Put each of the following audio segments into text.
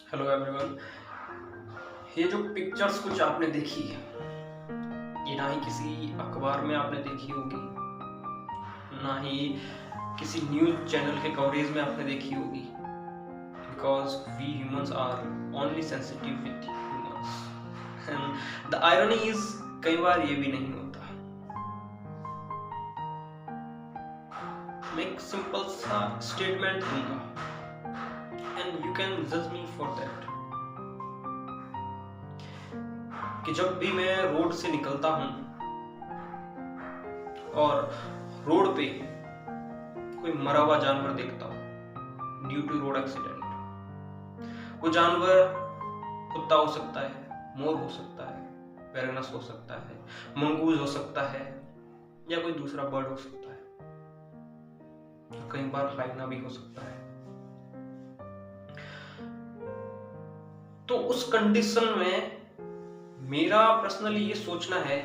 Hello everyone. ये जो pictures कुछ आपने देखी है, ये ना ही किसी अखबार में आपने देखी होगी, ना ही किसी न्यूज़ चैनल के कवरेज में आपने देखी होगी। Because we humans are only sensitive with humans and the irony is कई बार ये भी नहीं होता। मैं एक सिंपल सा स्टेटमेंट दूंगा एंड यू कैन जज मी फॉर दैट कि जब भी मैं रोड से निकलता हूं और रोड पे कोई मरा हुआ जानवर देखता हूं ड्यू टू रोड एक्सीडेंट, वो जानवर कुत्ता हो सकता है, मोर हो सकता है, वेरनस हो सकता है, मंगूज हो सकता है, या कोई दूसरा बर्ड हो सकता है, कई बार हाइना भी हो सकता है। तो उस कंडीशन में मेरा पर्सनली ये सोचना है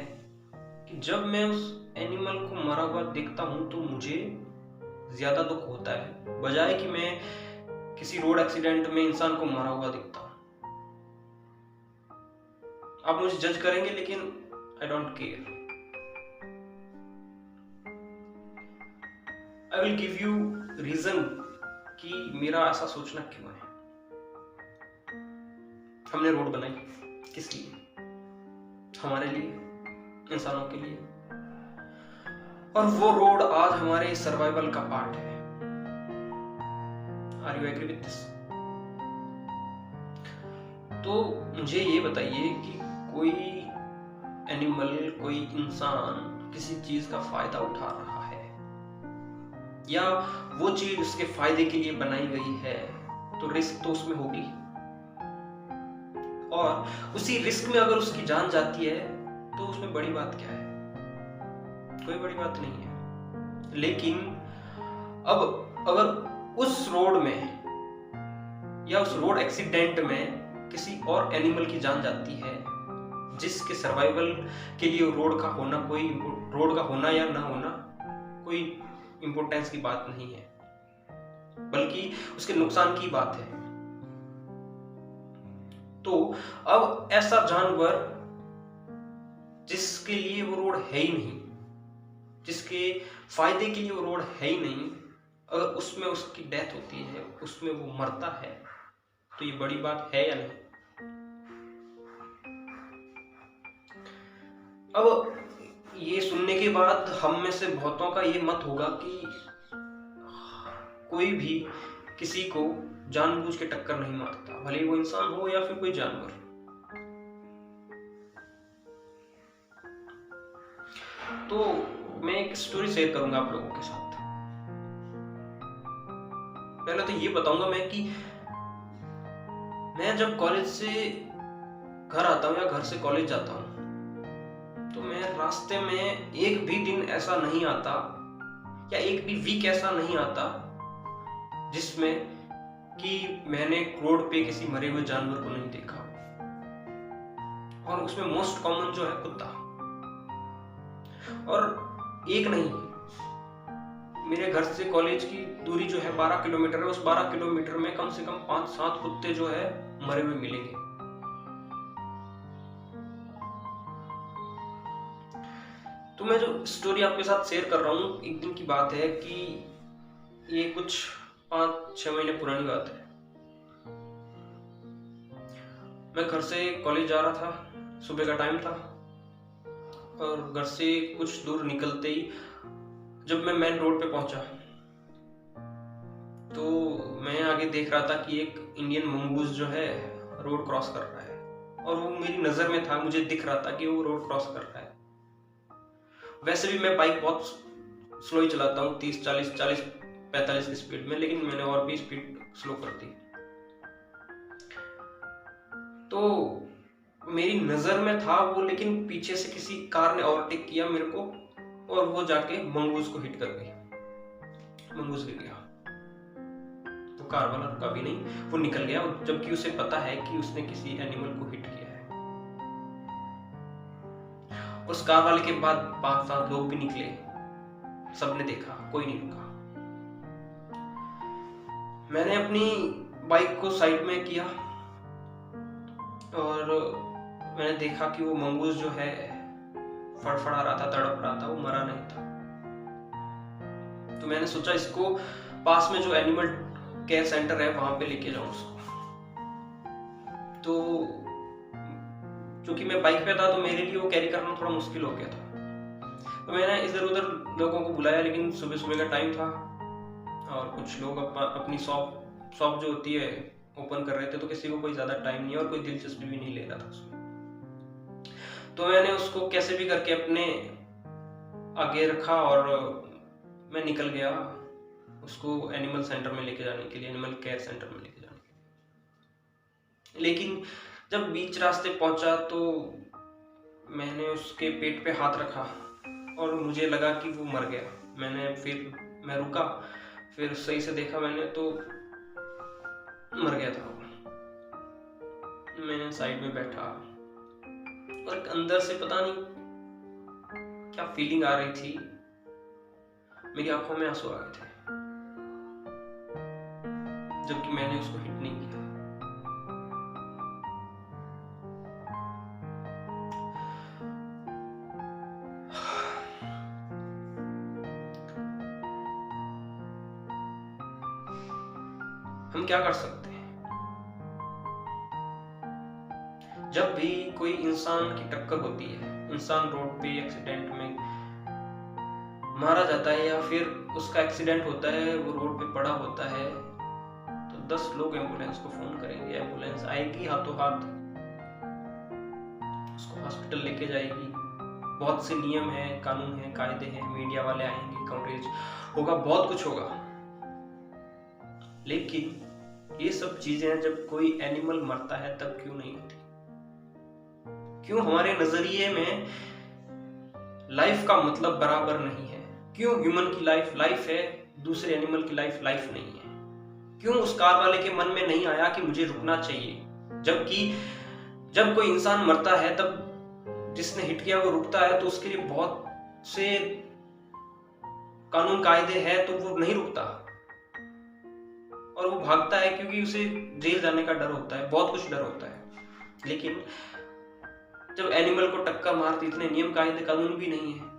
कि जब मैं उस एनिमल को मरा हुआ देखता हूं तो मुझे ज्यादा दुख होता है बजाय कि मैं किसी रोड एक्सीडेंट में इंसान को मरा हुआ देखता हूं। आप मुझे जज करेंगे लेकिन I don't care. I will give you reason कि मेरा ऐसा सोचना क्यों है। हमने रोड बनाई किस लिए? हमारे लिए, इंसानों के लिए, और वो रोड आज हमारे सर्वाइवल का पार्ट है। Are you agree with this? तो मुझे ये बताइए कि कोई एनिमल, कोई इंसान किसी चीज का फायदा उठा रहा है या वो चीज उसके फायदे के लिए बनाई गई है तो रिस्क तो उसमें होगी, और उसी रिस्क में अगर उसकी जान जाती है तो उसमें बड़ी बात क्या है? कोई बड़ी बात नहीं है। लेकिन अब अगर उस रोड में या उस रोड एक्सीडेंट में किसी और एनिमल की जान जाती है जिसके सर्वाइवल के लिए रोड का होना या ना होना कोई इंपॉर्टेंस की बात नहीं है, बल्कि उसके नुकसान की बात है। तो अब ऐसा जानवर जिसके लिए वो रोड है ही नहीं, जिसके फायदे के लिए वो रोड है ही नहीं, अगर उसमें उसकी डेथ होती है, उसमें वो मरता है, तो ये बड़ी बात है या नहीं? अब ये सुनने के बाद हम में से बहुतों का ये मत होगा कि कोई भी किसी को जानबूझ के टक्कर नहीं मारता, भले वो इंसान हो या फिर कोई जानवर। तो मैं एक स्टोरी शेयर करूंगा आप लोगों के साथ। पहले तो ये बताऊंगा मैं कि मैं जब कॉलेज से घर आता हूं या घर से कॉलेज जाता हूं तो मैं रास्ते में एक भी दिन ऐसा नहीं आता या एक भी वीक ऐसा नहीं आता जिसमें कि मैंने रोड पे किसी मरे हुए जानवर को नहीं देखा। और उसमें मोस्ट कॉमन जो है कुत्ता। और एक नहीं, मेरे घर से कॉलेज की दूरी जो है 12 किलोमीटर है, उस 12 किलोमीटर में कम से कम 5-7 कुत्ते जो है मरे हुए मिलेंगे। तो मैं जो स्टोरी आपके साथ शेयर कर रहा हूँ, एक दिन की बात है कि ये कुछ 5-6 महीने पुरानी बात है। मैं घर से कॉलेज जा रहा था, सुबह का टाइम था, और घर से कुछ दूर निकलते ही जब मैं मेन रोड पे पहुंचा तो मैं आगे देख रहा था कि एक इंडियन मंगूज जो है रोड क्रॉस कर रहा है, और वो मेरी नजर में था, मुझे दिख रहा था कि वो रोड क्रॉस कर रहा है। वैसे भी मैं बाइक बहुत स्लो ही चलाता हूँ, 30-40-45 की स्पीड में, लेकिन मैंने और भी स्पीड स्लो कर दी। तो मेरी नजर में था वो, लेकिन पीछे से किसी कार ने ओवरटेक किया मेरे को और वो जाके मंगूज को हिट कर गई। मंगूज गिर गया। तो कार वाला रुका भी नहीं, वो निकल गया, जबकि उसे पता है कि उसने किसी एनिमल को हिट किया है। उस कार वाले के बाद 5-7 लोग भी निकले, सबने देखा, कोई नहीं रुका। मैंने अपनी बाइक को साइड में किया और मैंने देखा कि वो मंगूस जो है फड़फड़ा रहा था, तड़प रहा था, वो मरा नहीं था। तो मैंने सोचा इसको पास में जो एनिमल केयर सेंटर है वहां पे लेके जाऊं उसको। तो क्योंकि मैं बाइक पे था तो मेरे लिए वो कैरी करना थोड़ा मुश्किल हो गया था। तो मैंने इधर उधर लोगों को बुलाया, लेकिन सुबह सुबह का टाइम था और कुछ लोग अपनी शॉप जो होती है ओपन कर रहे थे, तो किसी को कोई ज्यादा टाइम नहीं और कोई दिलचस्पी भी नहीं ले रहा था उसमें। तो मैंने उसको कैसे भी करके अपने आगे रखा और मैं निकल गया उसको एनिमल सेंटर में लेके जाने के लिए, एनिमल केयर सेंटर में लेके जाने के लिए। लेकिन जब बीच रास्ते पहुंचा तो मैंने उसके पेट पे हाथ रखा और मुझे लगा कि वो मर गया। मैं रुका, फिर सही से देखा मैंने तो मर गया था वो। मैंने साइड में बैठा और अंदर से पता नहीं क्या फीलिंग आ रही थी, मेरी आंखों में आंसू आ गए थे, जबकि मैंने उसको हिट नहीं किया। हम क्या कर सकते हैं? जब भी कोई इंसान की टक्कर होती है, इंसान रोड पे एक्सीडेंट में मारा जाता है या फिर उसका एक्सीडेंट होता है, वो रोड पे पड़ा होता है, तो 10 लोग एम्बुलेंस को फोन करेंगे, एम्बुलेंस आएगी हाथों हाथ, उसको हॉस्पिटल लेके जाएगी। बहुत से नियम है, कानून है, कायदे हैं, मीडिया वाले आएंगे, कवरेज होगा, बहुत कुछ होगा। लेकिन ये सब चीजें जब कोई एनिमल मरता है तब क्यों नहीं होती? क्यों हमारे नजरिए में लाइफ का मतलब बराबर नहीं है? क्यों ह्यूमन की लाइफ है, दूसरे एनिमल की लाइफ नहीं है? क्यों उस कार वाले के मन में नहीं आया कि मुझे रुकना चाहिए? जबकि जब कोई इंसान मरता है तब जिसने हिट किया वो रुकता है, तो उसके लिए बहुत से कानून कायदे हैं, तो वो नहीं रुकता और वो भागता है क्योंकि उसे जेल जाने का डर होता है, बहुत कुछ डर होता है। लेकिन जब एनिमल को टक्कर मारती, इतने नियम कायदे कानून भी नहीं है,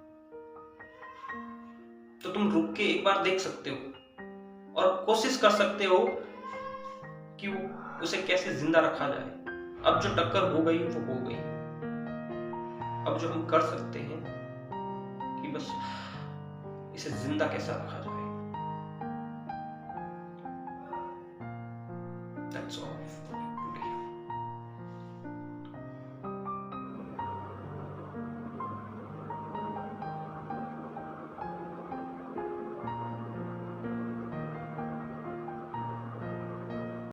तो तुम रुक के एक बार देख सकते हो और कोशिश कर सकते हो कि उसे कैसे जिंदा रखा जाए। अब जो टक्कर हो गई वो हो गई। अब जो हम कर सकते हैं कि बस इसे जिंदा कैसा रखा जाए। That's all.